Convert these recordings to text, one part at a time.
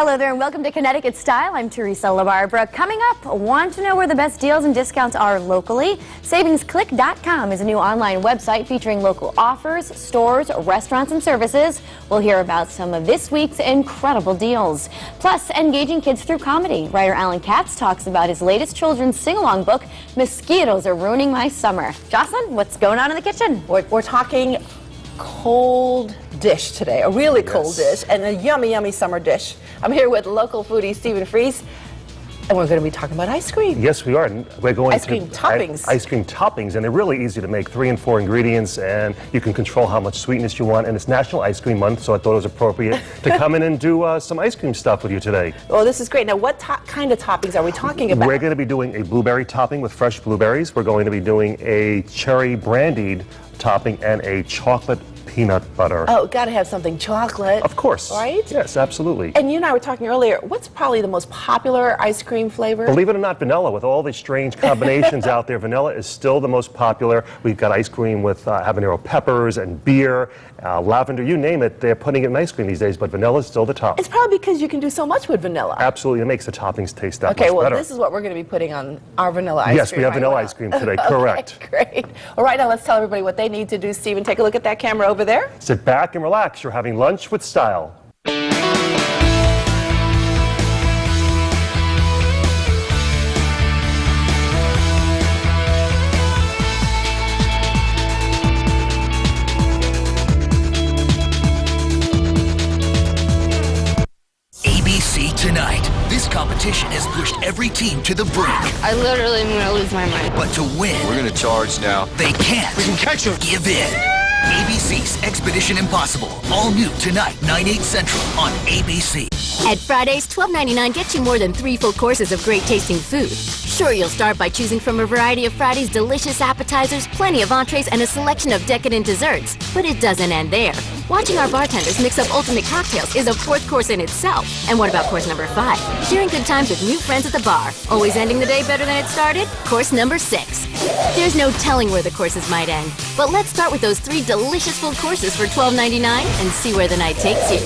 Hello there and welcome to Connecticut Style. I'm Teresa LaBarbera. Coming up, want to know where the best deals and discounts are locally? SavingsClick.com is a new online website featuring local offers, stores, restaurants, and services. We'll hear about some of this week's incredible deals. Plus, engaging kids through comedy. Writer Alan Katz talks about his latest children's sing-along book, Mosquitoes Are Ruining My Summer. Jocelyn, what's going on in the kitchen? We're talking cold dish today, a really cold dish, and a yummy, yummy summer dish. I'm here with local foodie Stephen Fries, and we're going to be talking about ice cream. Yes, we are. We're going ice cream toppings. Ice cream toppings, and they're really easy to make. 3 and 4 ingredients, and you can control how much sweetness you want. And it's National Ice Cream Month, so I thought it was appropriate to come in and do some ice cream stuff with you today. Oh, this is great. Now, what kind of toppings are we talking about? We're going to be doing a blueberry topping with fresh blueberries. We're going to be doing a cherry brandied topping and a chocolate peanut butter. Oh, gotta have something chocolate. Of course. Right? Yes, absolutely. And you and I were talking earlier, what's probably the most popular ice cream flavor? Believe it or not, vanilla. With all the strange combinations out there, vanilla is still the most popular. We've got ice cream with habanero peppers and beer, lavender, you name it. They're putting it in ice cream these days, but vanilla is still the top. It's probably because you can do so much with vanilla. Absolutely. It makes the toppings taste that much better. better. Okay, well, this is what we're going to be putting on our vanilla ice cream. Yes, we have vanilla ice cream today. Correct. Great. All right, now let's tell everybody what they need to do. Stephen, take a look at that camera over there. Sit back and relax. You're having lunch with style. ABC Tonight. This competition has pushed every team to the brink. I literally am going to lose my mind. But to win, we're going to charge now. They can't. We can catch them. Give in. ABC's Expedition Impossible. All new tonight, 9/8 Central on ABC. At Fridays, $12.99 gets you more than 3 full courses of great tasting food. Sure, you'll start by choosing from a variety of Fridays' delicious appetizers, plenty of entrees, and a selection of decadent desserts. But it doesn't end there. Watching our bartenders mix up ultimate cocktails is a 4th course in itself. And what about course number 5? Sharing good times with new friends at the bar. Always ending the day better than it started? Course number 6. There's no telling where the courses might end. But let's start with those 3 delicious full courses for $12.99 and see where the night takes you.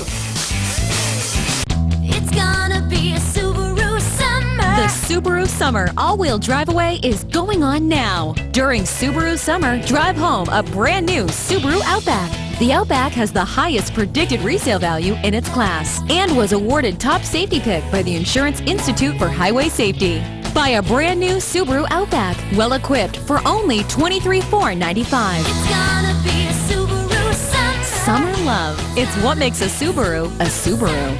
It's gonna be a Subaru summer. The Subaru Summer all-wheel drive away is going on now. During Subaru Summer, drive home a brand new Subaru Outback. The Outback has the highest predicted resale value in its class and was awarded top safety pick by the Insurance Institute for Highway Safety. Buy a brand new Subaru Outback, well equipped for only $23,495. It's gonna be a Subaru summer. Summer love. It's what makes a Subaru a Subaru.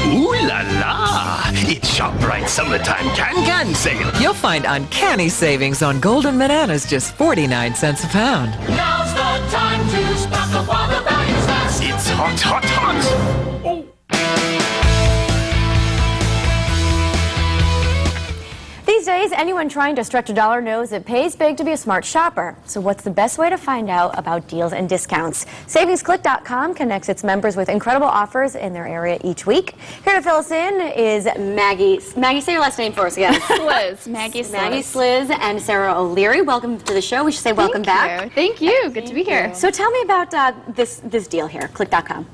Ooh la la! It's ShopRite Summertime Can Sale. You'll find uncanny savings on golden bananas, just 49 cents a pound. Now's the time to stock up while the values last. It's hot, hot, hot! Oh. These days, anyone trying to stretch a dollar knows it pays big to be a smart shopper. So what's the best way to find out about deals and discounts? SavingsClick.com connects its members with incredible offers in their area each week. Here to fill us in is Maggie. Maggie, say your last name for us again. Sliz. Maggie Sliz. Maggie Sliz and Sarah O'Leary. Welcome to the show. We should say welcome back. Thank you. Good to be here. So tell me about this deal here, Click.com.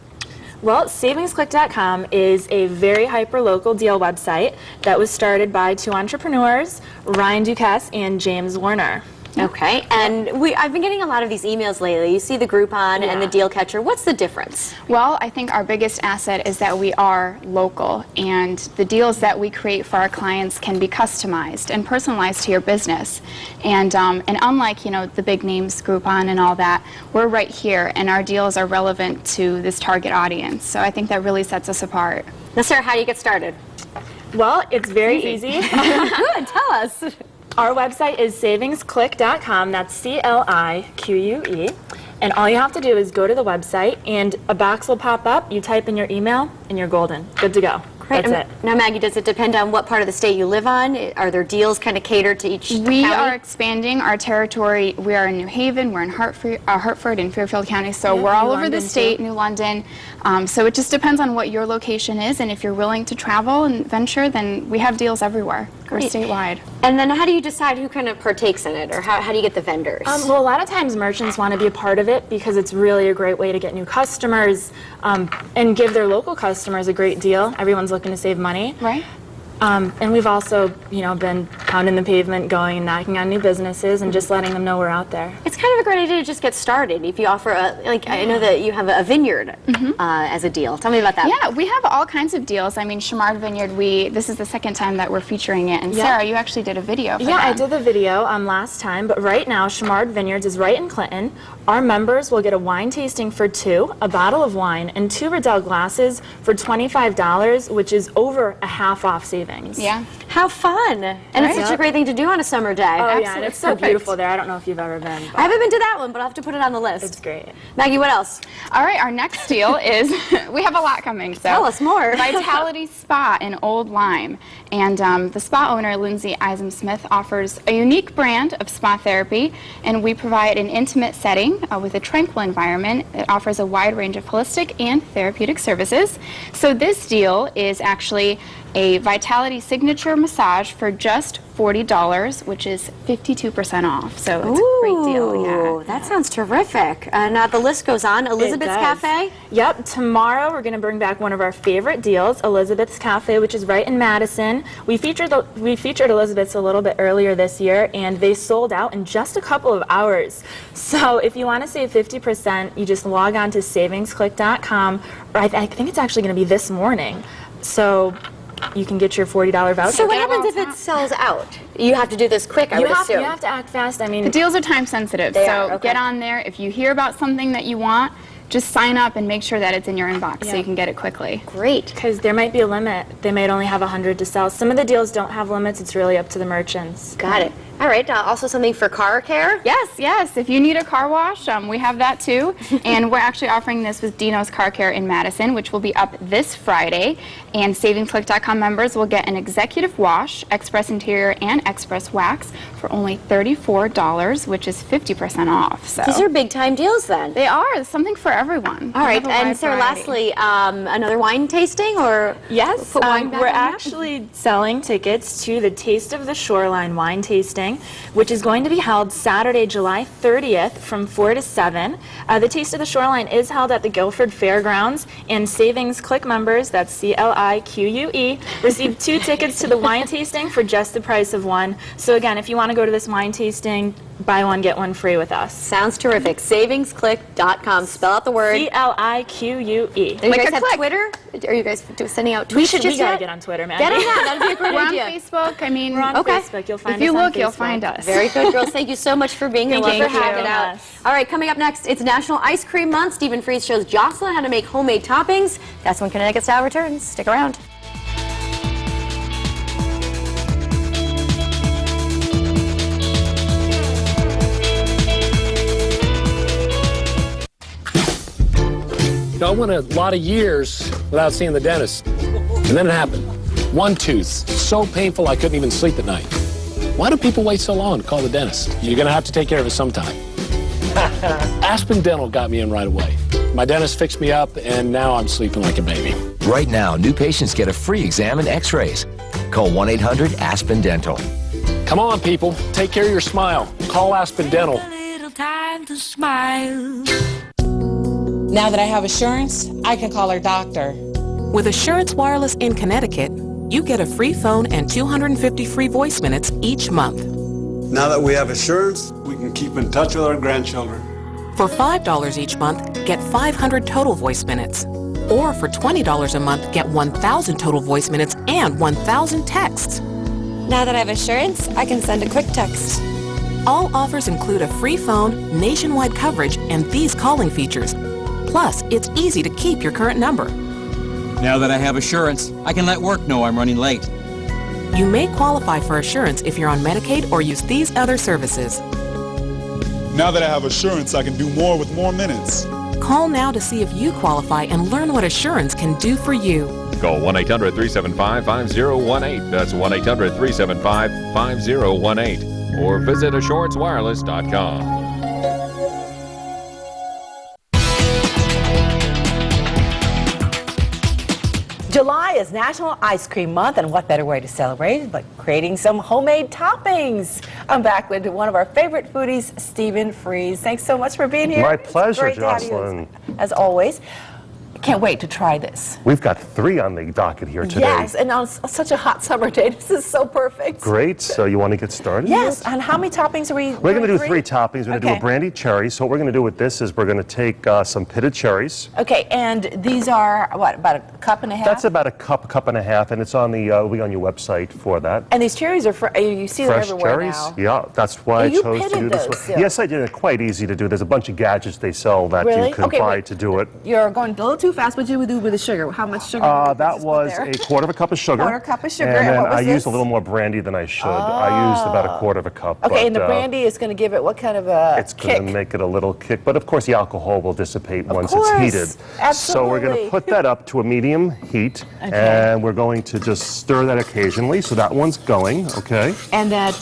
Well, SavingsClick.com is a very hyper-local deal website that was started by 2 entrepreneurs, Ryan Ducasse and James Warner. Okay, and I've been getting a lot of these emails lately. You see the Groupon and the Deal Catcher. What's the difference? Well, I think our biggest asset is that we are local, and the deals that we create for our clients can be customized and personalized to your business. And unlike, the big names, Groupon and all that, we're right here, and our deals are relevant to this target audience. So I think that really sets us apart. Now, Sarah, how do you get started? Well, it's very easy. Good, tell us. Our website is SavingsClick.com, that's C-L-I-Q-U-E, and all you have to do is go to the website and a box will pop up, you type in your email, and you're golden. Good to go. Great. That's it. Now, Maggie, does it depend on what part of the state you live on? Are there deals kind of catered to each county? We are expanding our territory. We are in New Haven, we're in Hartford and Fairfield County, so we're all over the state, New London. So it just depends on what your location is, and if you're willing to travel and venture, then we have deals everywhere. We're statewide. And then how do you decide who kind of partakes in it, or how do you get the vendors? Well, a lot of times merchants want to be a part of it because it's really a great way to get new customers and give their local customers a great deal. Everyone's looking to save money. Right. And we've also, been pounding the pavement, going and knocking on new businesses and just letting them know we're out there. It's kind of a great idea to just get started. If you offer I know that you have a vineyard as a deal. Tell me about that. Yeah, we have all kinds of deals. I mean, Shamard Vineyard, this is the second time that we're featuring it. And Sarah, you actually did a video for them. I did the video last time, but right now, Shamard Vineyards is right in Clinton. Our members will get a wine tasting for $2, a bottle of wine, and 2 Riddell glasses for $25, which is over a half off savings. Yeah. How fun. And it's such a great thing to do on a summer day. Oh, yeah, and it's so beautiful there. I don't know if you've ever been. I haven't been to that one, but I'll have to put it on the list. It's great. Maggie, what else? All right, our next deal is, we have a lot coming. So tell us more. Vitality Spa in Old Lyme. And the spa owner, Lindsay Eisen-Smith, offers a unique brand of spa therapy, and we provide an intimate setting with a tranquil environment. It offers a wide range of holistic and therapeutic services. So this deal is actually a Vitality Signature Massage for just $40, which is 52% off. So it's a great deal. Yeah, that sounds terrific. Now the list goes on. Elizabeth's Cafe. Yep. Tomorrow we're going to bring back one of our favorite deals, Elizabeth's Cafe, which is right in Madison. We featured Elizabeth's a little bit earlier this year, and they sold out in just a couple of hours. So if you want to save 50%, you just log on to savingsclick.com. Or I think it's actually going to be this morning. So you can get your $40 voucher. So what happens if it sells out? You have to do this quick, I would assume. You have to act fast. I mean, the deals are time sensitive. Get on there. If you hear about something that you want, just sign up and make sure that it's in your inbox so you can get it quickly. Great. Because there might be a limit. They might only have 100 to sell. Some of the deals don't have limits. It's really up to the merchants. Got it. All right. Also something for car care? Yes. If you need a car wash, we have that too. And we're actually offering this with Dino's Car Care in Madison, which will be up this Friday. And SavingsClick.com members will get an executive wash, express interior, and express wax for only $34, which is 50% off. So these are big time deals then. They are. It's something for everyone. All right. And Sarah, lastly, another wine tasting or? Yes. We're actually selling tickets to the Taste of the Shoreline wine tasting, which is going to be held Saturday, July 30th from 4 to 7. The Taste of the Shoreline is held at the Guilford Fairgrounds, and Savings Click members, that's CLIQUE, receive 2 tickets to the wine tasting for just the price of 1. So again, if you want to go to this wine tasting, buy one, get one free with us. Sounds terrific. SavingsClick.com. Spell out the word. CLIQUE. Do you guys have Twitter? Are you guys sending out tweets? We gotta get on Twitter, man. Get on that. That'd be a great We're idea. on Facebook. I mean, we're on Facebook. You'll find us. If you on look, Facebook. you'll find us. Very good, girls. Thank you so much for being here. Love for having it out. Yes. All right, coming up next, it's National Ice Cream Month. Stephen Freeze shows Jocelyn how to make homemade toppings. That's when Connecticut Style returns. Stick around. I went a lot of years without seeing the dentist. And then it happened. One tooth, so painful I couldn't even sleep at night. Why do people wait so long to call the dentist? You're going to have to take care of it sometime. Aspen Dental got me in right away. My dentist fixed me up, and now I'm sleeping like a baby. Right now, new patients get a free exam and x-rays. Call 1-800-ASPEN-DENTAL. Come on, people. Take care of your smile. Call Aspen Dental. Time to smile. Now that I have Assurance, I can call our doctor. With Assurance Wireless in Connecticut, you get a free phone and 250 free voice minutes each month. Now that we have Assurance, we can keep in touch with our grandchildren. For $5 each month, get 500 total voice minutes. Or for $20 a month, get 1,000 total voice minutes and 1,000 texts. Now that I have Assurance, I can send a quick text. All offers include a free phone, nationwide coverage, and these calling features. Plus, it's easy to keep your current number. Now that I have Assurance, I can let work know I'm running late. You may qualify for Assurance if you're on Medicaid or use these other services. Now that I have Assurance, I can do more with more minutes. Call now to see if you qualify and learn what Assurance can do for you. Call 1-800-375-5018. That's 1-800-375-5018. Or visit AssuranceWireless.com. July is National Ice Cream Month, and what better way to celebrate but creating some homemade toppings? I'm back with one of our favorite foodies, Stephen Freeze. Thanks so much for being here. My pleasure, It's great to have Jocelyn. you, as always. Can't wait to try this. We've got 3 on the docket here today. Yes, and on such a hot summer day, this is so perfect. Great. So you want to get started? Yes, and how many toppings are we We're going to do 3? 3 toppings. We're going to do a brandy cherry. So what we're going to do with this is we're going to take some pitted cherries. Okay, and these are, what, about a cup and a half? That's about a cup and a half, and it's on the will be on your website for that. And these cherries are, you see them Fresh everywhere cherries? now. Yeah, that's why I You chose to pitted do this those, one. so- Yes, I did. It's quite easy to do. There's a bunch of gadgets they sell that Really? you can Okay, buy wait. to do it. You're going a little too fast. What do you do with the sugar? How much sugar? That was a quarter of a cup of sugar. Quarter cup of sugar. And then what was I this? used a little more brandy than I should. I used about a quarter of a cup. Okay, and the but, brandy is going to give it what kind of a it's going to make it a little kick, but of course the alcohol will dissipate once course, it's heated. absolutely. So we're going to put that up to a medium heat, and we're going to just stir that occasionally. So that one's going, okay? And that,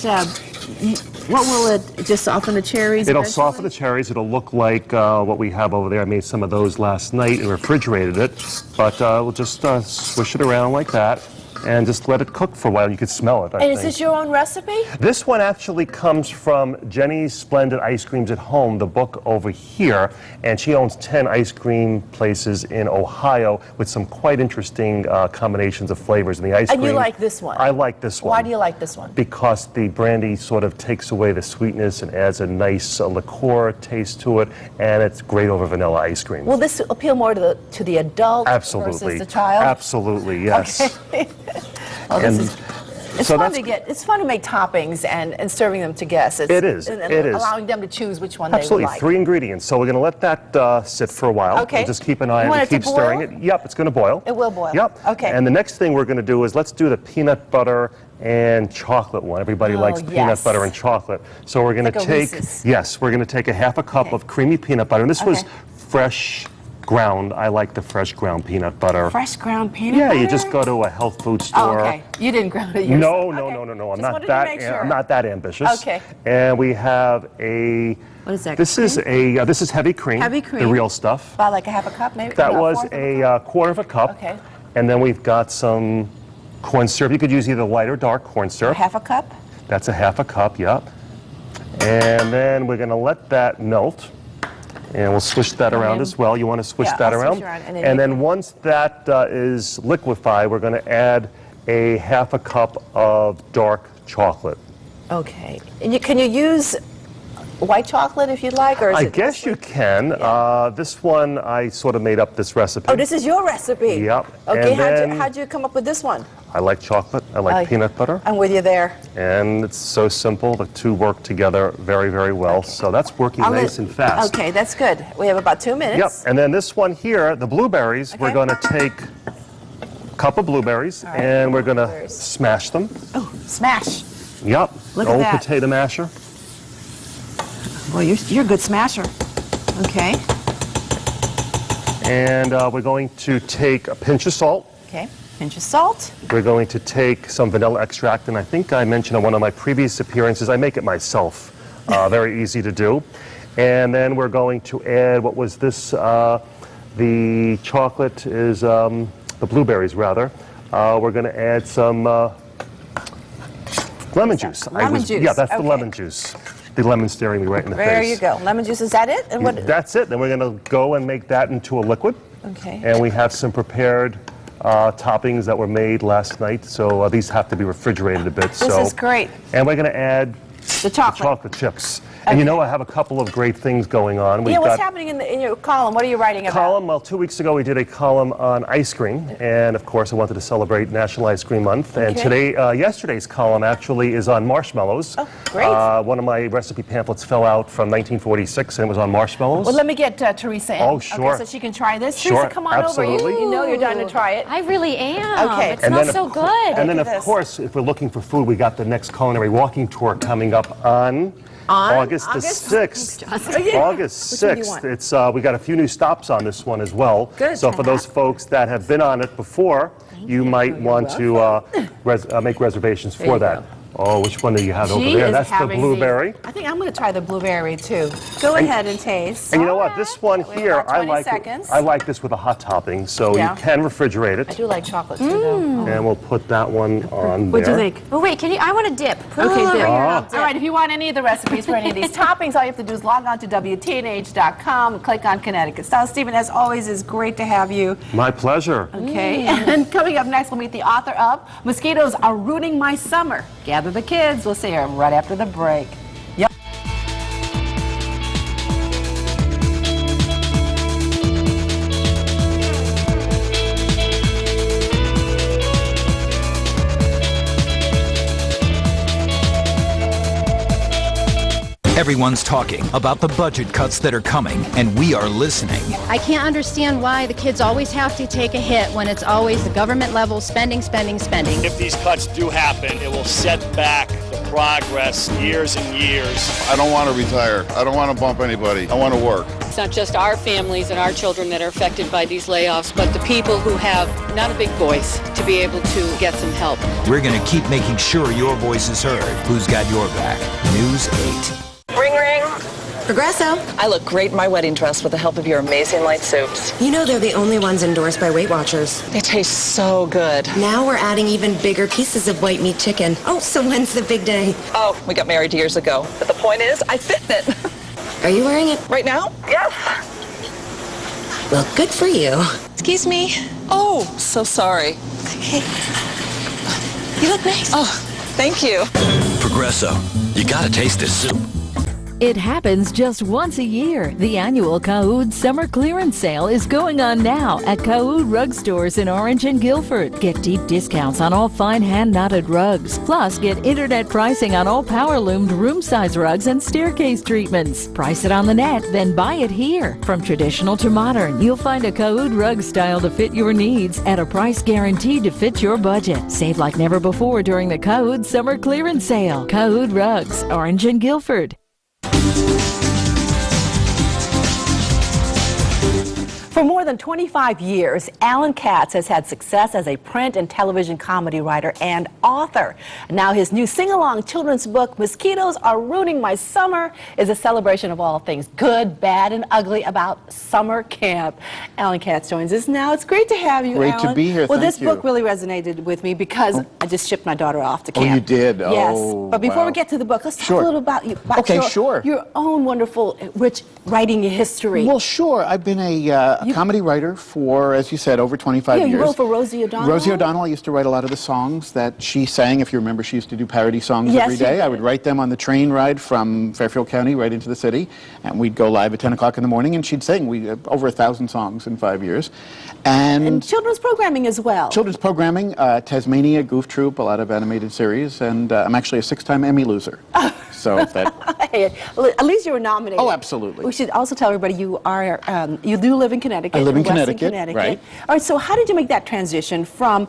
what will it just soften the cherries? It'll eventually? soften the cherries. It'll look like what we have over there. I made some of those last night and refrigerated it, but we'll just swish it around like that and just let it cook for a while. You could smell it, I And think. is this your own recipe? This one actually comes from Jenny's Splendid Ice Creams at Home, the book over here, and she owns 10 ice cream places in Ohio with some quite interesting combinations of flavors in the ice cream. And you like this one? I like this one. Why do you like this one? Because the brandy sort of takes away the sweetness and adds a nice liqueur taste to it, and it's great over vanilla ice cream. Will this appeal more to the adult Absolutely. versus the child? Absolutely, yes. Okay. Well, it's so fun to it's fun to make toppings and serving them to guests. It is. And It is. allowing them to choose which one Absolutely, they would like. 3 ingredients. So we're going to let that sit for a while. Okay. We'll just keep an eye You on want it, it to keep stirring boil? it. Yep, it's going to boil. It will boil. Yep. Okay. And the next thing we're going to do is let's do the peanut butter and chocolate one. Everybody likes peanut yes. butter and chocolate. So we're going to Like a take, Reese's. yes, we're going to take a half a cup of creamy peanut butter. And this was fresh ground. I like the fresh ground peanut butter. Fresh ground peanut Yeah, butter? you just go to a health food store. Oh, okay. You didn't ground it yourself. No. I'm Just not wanted to that. make sure. I'm not that ambitious. Okay. And we have a. What is that? This is a. This is heavy cream. Heavy cream. The real stuff. About like a half a cup, maybe? That About was fourth of a cup? a quarter of a cup. Okay. And then we've got some corn syrup. You could use either light or dark corn syrup. Half a cup? That's a half a cup. Yep. And then we're going to let that melt. And we'll swish that around as well. You want to swish that I'll around? swish around, And then once that is liquefied, we're going to add a half a cup of dark chocolate. Okay. And can you use white chocolate if you'd like? Or is I it guess you can. This one, I sort of made up this recipe. Oh, this is your recipe? Yep. Okay, And how'd you come up with this one? I like chocolate. I like peanut butter. I'm with you there. And it's so simple. The two work together very, very well. So that's working nice and fast. Okay, that's good. We have about 2 minutes. Yep. And then this one here, the blueberries, we're going to take a cup of blueberries and we're going to smash them. Oh, smash. Yep. Look at Old that. potato masher. Well, you're a good smasher. Okay. And we're going to take a pinch of salt. Okay. Pinch of salt. We're going to take some vanilla extract, and I think I mentioned on one of my previous appearances, I make it myself. Very easy to do. And then we're going to add, what was this? The chocolate is, the blueberries rather. We're going to add some lemon juice. Lemon juice. Yeah, that's the Okay. lemon juice. The lemon staring me right in the face. There you go. Lemon juice, is that it? And what? That's it. Then we're going to go and make that into a liquid. Okay. And we have some prepared toppings that were made last night, so these have to be refrigerated a bit. This is great. And we're going to add the chocolate chips. And you know I have a couple of great things going on. We've what's got happening in your column? What are you writing about? column. Well, 2 weeks ago we did a column on ice cream, and of course I wanted to celebrate National Ice Cream Month. And today, yesterday's column actually is on marshmallows. Oh, great. One of my recipe pamphlets fell out from 1946, and it was on marshmallows. Well, let me get Teresa in. Oh, sure. Okay, so she can try this. Sure, Teresa, come on absolutely. over. You know you're dying to try it. I really am. Okay. It smells so good. And then, of course, if we're looking for food, we got the next culinary walking tour coming up on August the 6th. August Which one do you 6th. want? It's we got a few new stops on this one as well. Good. So for those folks that have been on it before, you might want to make reservations for that. Oh, which one do you have over there? That's the blueberry. I think I'm going to try the blueberry too. Go ahead and taste. And you know what? This one here, I like. Seconds. I like this with a hot topping, so you can refrigerate it. I do like chocolate too, though. And we'll put that one on What do you there. think? Oh wait, can you? I want to dip. Put Okay, dip. All right, if you want any of the recipes for any of these toppings, all you have to do is log on to WTNH.com and click on Connecticut Style. Stephen, as always, it's great to have you. My pleasure. Okay, and coming up next, we'll meet the author of Mosquitoes Are Ruining My Summer. Gather the kids. We'll see her right after the break. Yep. Everyone's talking about the budget cuts that are coming, and we are listening. I can't understand why the kids always have to take a hit when it's always the government level spending, spending, spending. If these cuts do happen, it will set back the progress years and years. I don't want to retire. I don't want to bump anybody. I want to work. It's not just our families and our children that are affected by these layoffs, but the people who have not a big voice to be able to get some help. We're going to keep making sure your voice is heard. Who's got your back? News 8. Ring, ring. Progresso. I look great in my wedding dress with the help of your amazing light soups. You know they're the only ones endorsed by Weight Watchers. They taste so good. Now we're adding even bigger pieces of white meat chicken. Oh, so when's the big day? Oh, we got married years ago. But the point is, I fit in it. Are you wearing it? Right now? Yes. Well, good for you. Excuse me. Oh, so sorry. Okay. You look nice. Oh, thank you. Progresso. You gotta taste this soup. It happens just once a year. The annual Cahood Summer Clearance Sale is going on now at Cahood Rug Stores in Orange and Guilford. Get deep discounts on all fine hand-knotted rugs. Plus, get internet pricing on all power-loomed room-size rugs and staircase treatments. Price it on the net, then buy it here. From traditional to modern, you'll find a Cahood rug style to fit your needs at a price guaranteed to fit your budget. Save like never before during the Cahood Summer Clearance Sale. Cahood Rugs, Orange and Guilford. For more than 25 years, Alan Katz has had success as a print and television comedy writer and author. Now his new sing-along children's book, Mosquitoes Are Ruining My Summer, is a celebration of all things good, bad, and ugly about summer camp. Alan Katz joins us now. It's great to have you, Great Alan. to be here. Well, Thank this book really resonated with me because I just shipped my daughter off to camp. Oh, you did? Yes. Oh, but before wow. we get to the book, let's talk Sure. a little about you. About Okay, sure. Your own wonderful, rich writing history. Well, sure. I've been a comedy writer for, as you said, over 25 years. Yeah, you wrote for Rosie O'Donnell. Rosie O'Donnell. I used to write a lot of the songs that she sang. If you remember, she used to do parody songs every day. I would write them on the train ride from Fairfield County right into the city, and we'd go live at 10 o'clock in the morning, and she'd sing. We over 1,000 songs in 5 years. And children's programming as well. Children's programming, Tasmania, Goof Troop, a lot of animated series, and I'm actually a 6-time Emmy loser. So if that... Hey, at least you were nominated. Oh, absolutely. We should also tell everybody you are, you do live in Connecticut. I live in Western Connecticut, right. All right, so how did you make that transition from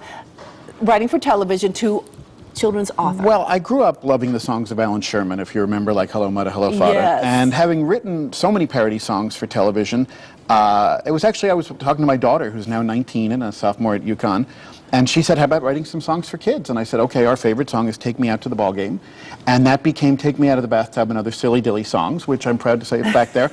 writing for television to children's author? Well, I grew up loving the songs of Alan Sherman, if you remember, like Hello Mother, Hello Father. Yes. And having written so many parody songs for television, it was actually, I was talking to my daughter, who's now 19 and a sophomore at UConn, and she said, how about writing some songs for kids? And I said, okay, our favorite song is Take Me Out to the Ball Game. And that became Take Me Out of the Bathtub and Other Silly Dilly Songs, which I'm proud to say is back there.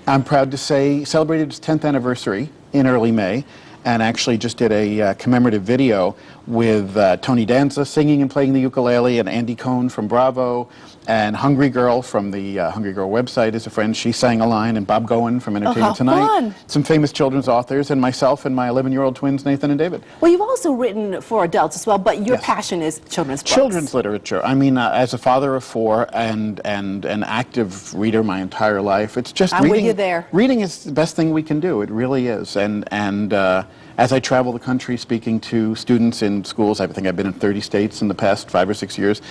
I'm proud to say celebrated its 10th anniversary in early May, and actually just did a commemorative video with Tony Danza singing and playing the ukulele, and Andy Cohn from Bravo, and Hungry Girl from the Hungry Girl website is a friend. She sang a line, and Bob Goen from Entertainment Tonight. Fun. Some famous children's authors, and myself and my 11-year-old twins, Nathan and David. Well, you've also written for adults as well, but your passion is children's books. Children's literature. I mean, as a father of 4 and an active reader my entire life, it's just I'm reading. with you there. Reading is the best thing we can do. It really is. And as I travel the country speaking to students in schools, I think I've been in 30 states in the past 5 or 6 years,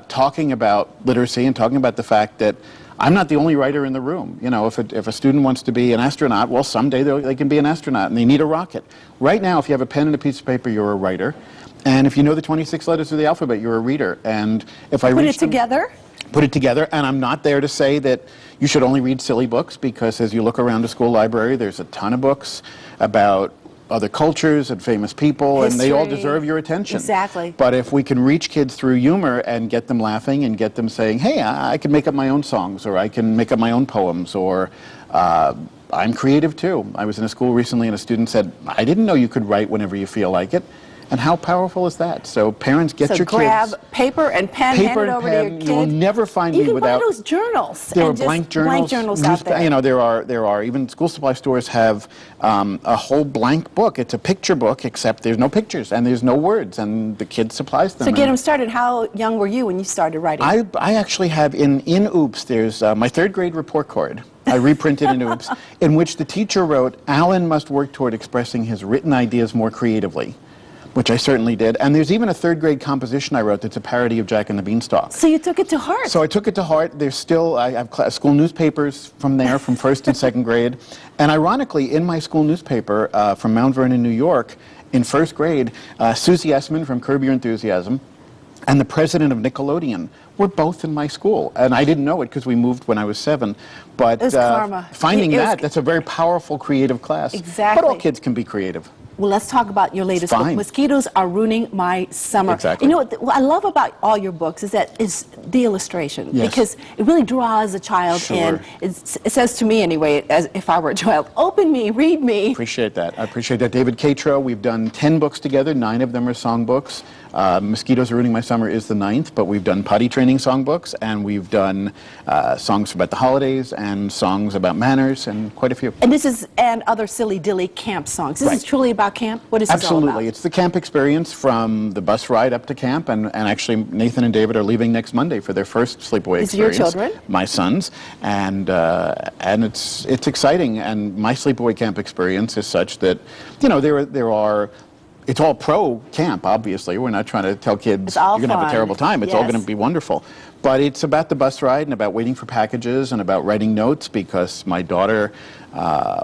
talking about literacy and talking about the fact that I'm not the only writer in the room. You know, if a student wants to be an astronaut, well, someday they can be an astronaut, and they need a rocket. Right now, if you have a pen and a piece of paper, you're a writer. And if you know the 26 letters of the alphabet, you're a reader. And if I Put reach it together? Put it together, and I'm not there to say that you should only read silly books, because as you look around a school library, there's a ton of books about other cultures and famous people, and they all History. deserve your attention. Exactly. But if we can reach kids through humor and get them laughing and get them saying, hey, I can make up my own songs, or I can make up my own poems, or I'm creative too. I was in a school recently and a student said, I didn't know you could write whenever you feel like it. And how powerful is that? So parents, get your grab kids. paper and pen, hand it over to your kid. You will never find you me without. You can buy those journals. There are and blank journals. Out there. You know, there are even school supply stores have a whole blank book. It's a picture book, except there's no pictures and there's no words, and the kid supplies them. So get them started. How young were you when you started writing? I actually have in Oops. There's my 3rd grade report card. I reprinted in Oops, in which the teacher wrote, Alan must work toward expressing his written ideas more creatively, which I certainly did. And there's even a 3rd grade composition I wrote that's a parody of Jack and the Beanstalk. So you took it to heart? So I took it to heart. There's still, I have school newspapers from there, from 1st and 2nd grade. And ironically, in my school newspaper from Mount Vernon, New York, in 1st grade, Susie Essman from Curb Your Enthusiasm and the president of Nickelodeon were both in my school. And I didn't know it because we moved when I was 7. But it was karma. Finding that's a very powerful creative class. Exactly. But all kids can be creative. Well, let's talk about your latest book. Mosquitoes Are Ruining My Summer. Exactly. You know what I love about all your books is the illustration. Yes. Because it really draws a child in. It says to me anyway, as if I were a child, open me, read me. Appreciate that. I appreciate that. David Catro, we've done 10 books together. 9 of them are song books. Mosquitoes Are Ruining My Summer is the 9th, but we've done potty training songbooks, and we've done songs about the holidays and songs about manners, and quite a few. And this is and other silly dilly camp songs. This is truly about camp. What is this all about? Absolutely, it's the camp experience from the bus ride up to camp, and actually Nathan and David are leaving next Monday for their first sleepaway experience. These are your children? My sons, and it's exciting. And my sleepaway camp experience is such that there are. It's all pro camp, obviously. We're not trying to tell kids you're going to have a terrible time. It's all going to be wonderful. But it's about the bus ride and about waiting for packages and about writing notes, because my daughter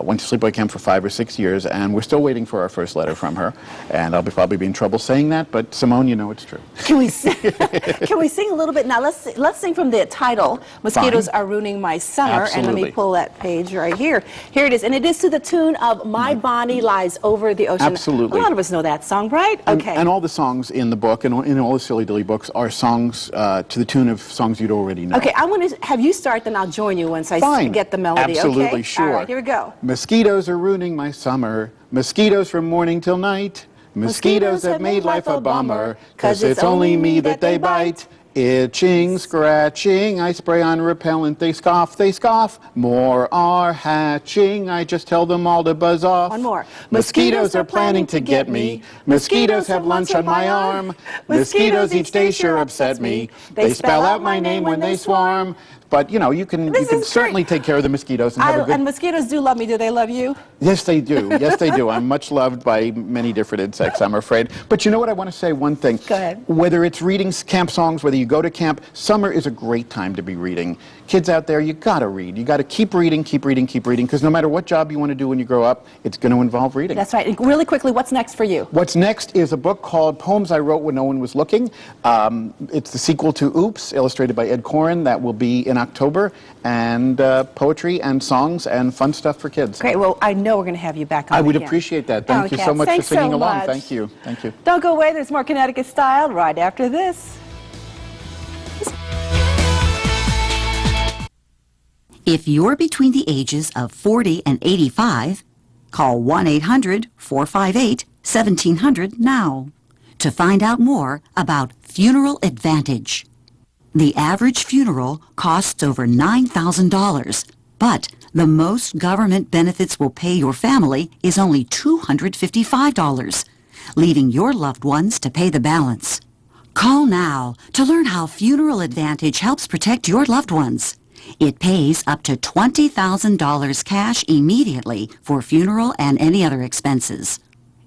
went to sleepaway camp for 5 or 6 years, and we're still waiting for our first letter from her. And I'll probably be in trouble saying that, but Simone, you know it's true. Can we sing, can we sing a little bit? Now, let's sing from the title, Mosquitoes Are Ruining My Summer. Absolutely. And let me pull that page right here. Here it is. And it is to the tune of My Bonnie Lies Over the Ocean. Absolutely. A lot of us know that song, right? Okay. And all the songs in the book and in all the Silly Dilly books are songs to the tune of songs you'd already know. Okay, I want to have you start, then I'll join you once I get the melody. Absolutely, okay? sure. All right, here we go. Mosquitoes are ruining my summer. Mosquitoes from morning till night. Mosquitoes have made life a bummer, 'cause it's only me that they bite. Itching, scratching, I spray on repellent, they scoff, more are hatching, I just tell them all to buzz off. One more. Mosquitoes are planning to get me, mosquitoes have lunch on my arm, mosquitoes each day sure upset me, they spell out my name when they swarm. But you can certainly take care of the mosquitoes and have a good. And mosquitoes do love me. Do they love you? Yes, they do. Yes, they do. I'm much loved by many different insects, I'm afraid. But you know what? I want to say one thing. Go ahead. Whether it's reading camp songs, whether you go to camp, summer is a great time to be reading. Kids out there, you got to read. You got to keep reading, because no matter what job you want to do when you grow up, it's going to involve reading. That's right. And really quickly, what's next for you? What's next is a book called Poems I Wrote When No One Was Looking. It's the sequel to Oops, illustrated by Ed Koren. That will be in October. And poetry and songs and fun stuff for kids. Great. Well, I know we're going to have you back on I would again. appreciate that. Thank you so much for singing along. Thank you. Thank you. Don't go away. There's more Connecticut Style right after this. If you're between the ages of 40 and 85, call 1-800-458-1700 now to find out more about Funeral Advantage. The average funeral costs over $9,000, but the most government benefits will pay your family is only $255, leaving your loved ones to pay the balance. Call now to learn how Funeral Advantage helps protect your loved ones. It pays up to $20,000 cash immediately for funeral and any other expenses.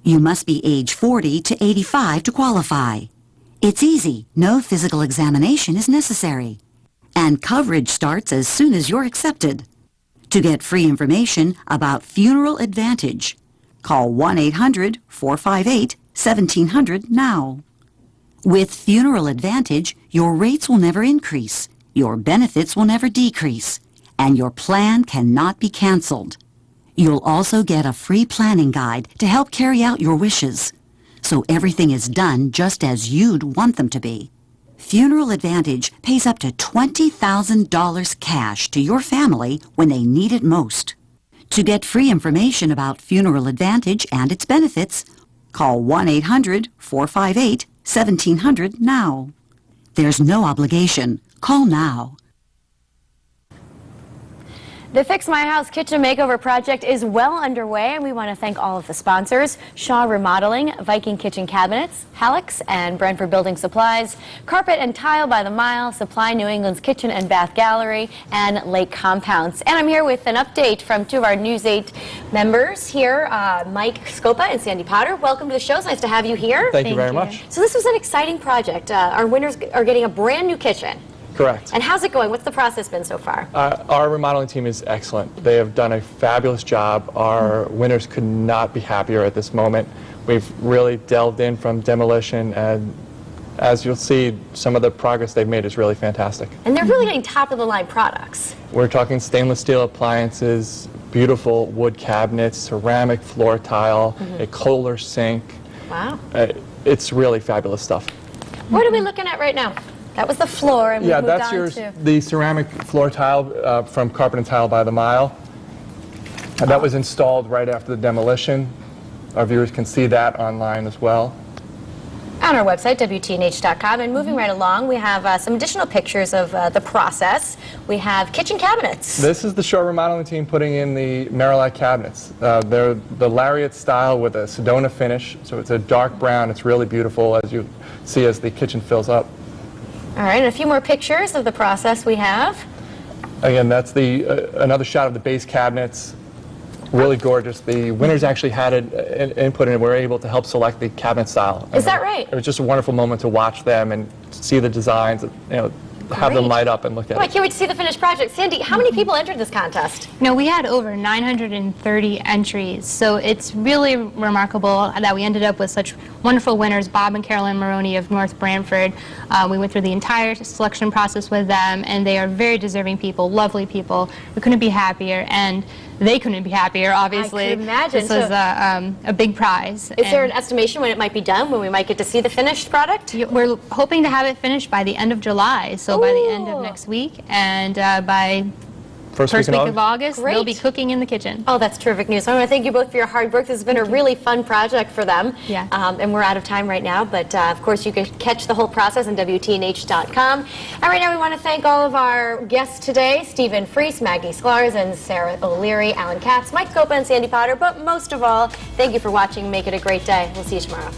You must be age 40 to 85 to qualify. It's easy. No physical examination is necessary. And coverage starts as soon as you're accepted. To get free information about Funeral Advantage, call 1-800-458-1700 now. With Funeral Advantage, your rates will never increase, your benefits will never decrease, and your plan cannot be canceled. You'll also get a free planning guide to help carry out your wishes, so everything is done just as you'd want them to be. Funeral Advantage pays up to $20,000 cash to your family when they need it most. To get free information about Funeral Advantage and its benefits, call 1-800-458-1700 now. There's no obligation. Call now. The Fix My House Kitchen Makeover project is well underway, and we want to thank all of the sponsors: Shaw Remodeling, Viking Kitchen Cabinets, Halleck's and Brentford Building Supplies, Carpet and Tile by the Mile, Supply New England's Kitchen and Bath Gallery, and Lake Compounds. And I'm here with an update from two of our News 8 members here, Mike Scopa and Sandy Potter. Welcome to the show. It's nice to have you here. Thank you very much. So this was an exciting project. Our winners are getting a brand new kitchen. Correct. And how's it going? What's the process been so far? Our remodeling team is excellent. They have done a fabulous job. Our winners could not be happier at this moment. We've really delved in from demolition, and as you'll see, some of the progress they've made is really fantastic. And they're really getting top-of-the-line products. We're talking stainless steel appliances, beautiful wood cabinets, ceramic floor tile, a Kohler sink. Wow. It's really fabulous stuff. What are we looking at right now? That was the floor, and we moved that's on to the ceramic floor tile from Carpet and Tile by the Mile. That was installed right after the demolition. Our viewers can see that online as well. On our website, WTNH.com. And moving right along, we have some additional pictures of the process. We have kitchen cabinets. This is the Shaw Remodeling team putting in the Merilite cabinets. They're the Lariat style with a Sedona finish, so it's a dark brown. It's really beautiful, as you see as the kitchen fills up. All right, and a few more pictures of the process we have. Again, that's the another shot of the base cabinets. Really gorgeous. The winners actually had an input and were able to help select the cabinet style. Is that right? It was just a wonderful moment to watch them and see the designs, have them light up and look at I it. can't wait to see the finished project. Sandy, how many people entered this contest? No, we had over 930 entries, so it's really remarkable that we ended up with such wonderful winners. Bob and Carolyn Maroney of North Branford. We went through the entire selection process with them, and they are very deserving people, lovely people. We couldn't be happier, and they couldn't be happier, obviously. I can imagine. This was a big prize. Is there an estimation when it might be done, when we might get to see the finished product? We're hoping to have it finished by the end of July, so by the end of next week, and by first week of August, they'll be cooking in the kitchen. Oh, that's terrific news. I want to thank you both for your hard work. This has been a really fun project for them. Yeah. And we're out of time right now, but of course you can catch the whole process on WTNH.com. And right now we want to thank all of our guests today: Stephen Freese, Maggie Sklars, and Sarah O'Leary, Alan Katz, Mike Scopa, and Sandy Potter. But most of all, thank you for watching. Make it a great day. We'll see you tomorrow.